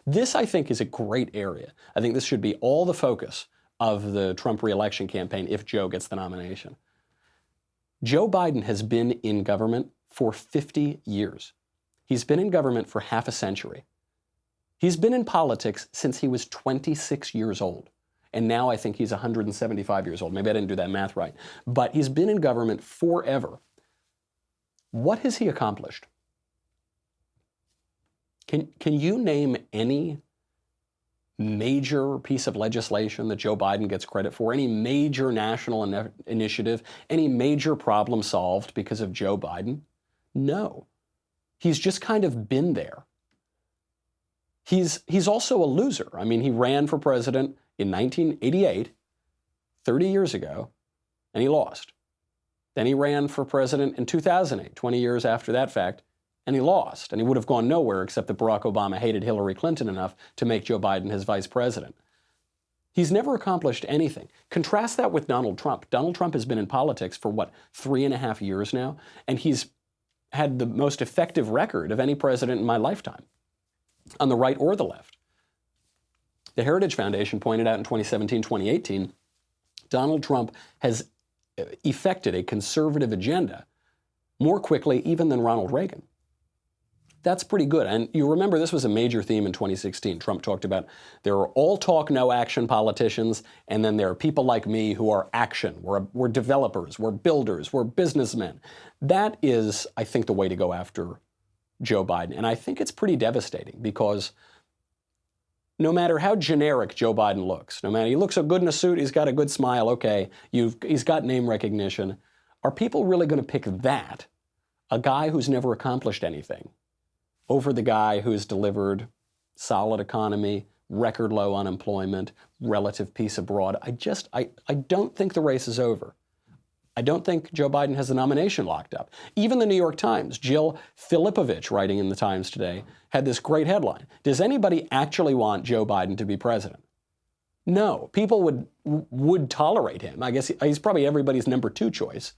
This, I think, is a great area. I think this should be all the focus of the Trump reelection campaign if Joe gets the nomination. Joe Biden has been in government for 50 years. He's been in government for half a century. He's been in politics since he was 26 years old. And now I think he's 175 years old. Maybe I didn't do that math right. But he's been in government forever. What has he accomplished? Can you name any major piece of legislation that Joe Biden gets credit for? Any major national initiative? Any major problem solved because of Joe Biden? No. He's just kind of been there. He's also a loser. I mean, he ran for president in 1988, 30 years ago, and he lost. Then he ran for president in 2008, 20 years after that fact, and he lost. And he would have gone nowhere except that Barack Obama hated Hillary Clinton enough to make Joe Biden his vice president. He's never accomplished anything. Contrast that with Donald Trump. Donald Trump has been in politics for, 3.5 years now, and he's had the most effective record of any president in my lifetime, on the right or the left. The Heritage Foundation pointed out in 2017, 2018, Donald Trump has effected a conservative agenda more quickly even than Ronald Reagan. That's pretty good. And you remember this was a major theme in 2016. Trump talked about there are all talk, no action politicians, and then there are people like me who are action. We're developers, we're builders, we're businessmen. That is, I think, the way to go after Joe Biden. And I think it's pretty devastating because no matter how generic Joe Biden looks, no matter he looks so good in a suit, he's got a good smile, okay, he's got name recognition. Are people really going to pick that, a guy who's never accomplished anything, over the guy who's delivered solid economy, record low unemployment, relative peace abroad? I don't think the race is over. I don't think Joe Biden has the nomination locked up. Even the New York Times, Jill Filipovich, writing in the Times today, had this great headline. Does anybody actually want Joe Biden to be president? No. People would tolerate him. I guess he's probably everybody's number 2 choice.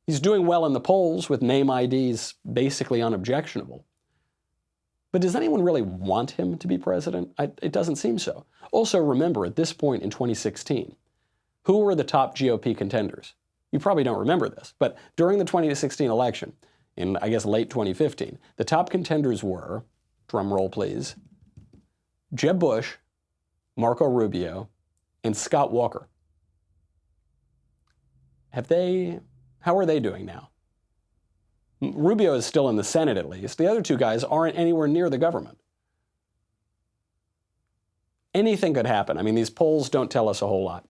He's doing well in the polls with name IDs basically unobjectionable. But does anyone really want him to be president? It doesn't seem so. Also, remember, at this point in 2016, who were the top GOP contenders? You probably don't remember this, but during the 2016 election, in, I guess, late 2015, the top contenders were, drum roll please, Jeb Bush, Marco Rubio, and Scott Walker. How are they doing now? Rubio is still in the Senate, at least. The other 2 guys aren't anywhere near the government. Anything could happen. I mean, these polls don't tell us a whole lot.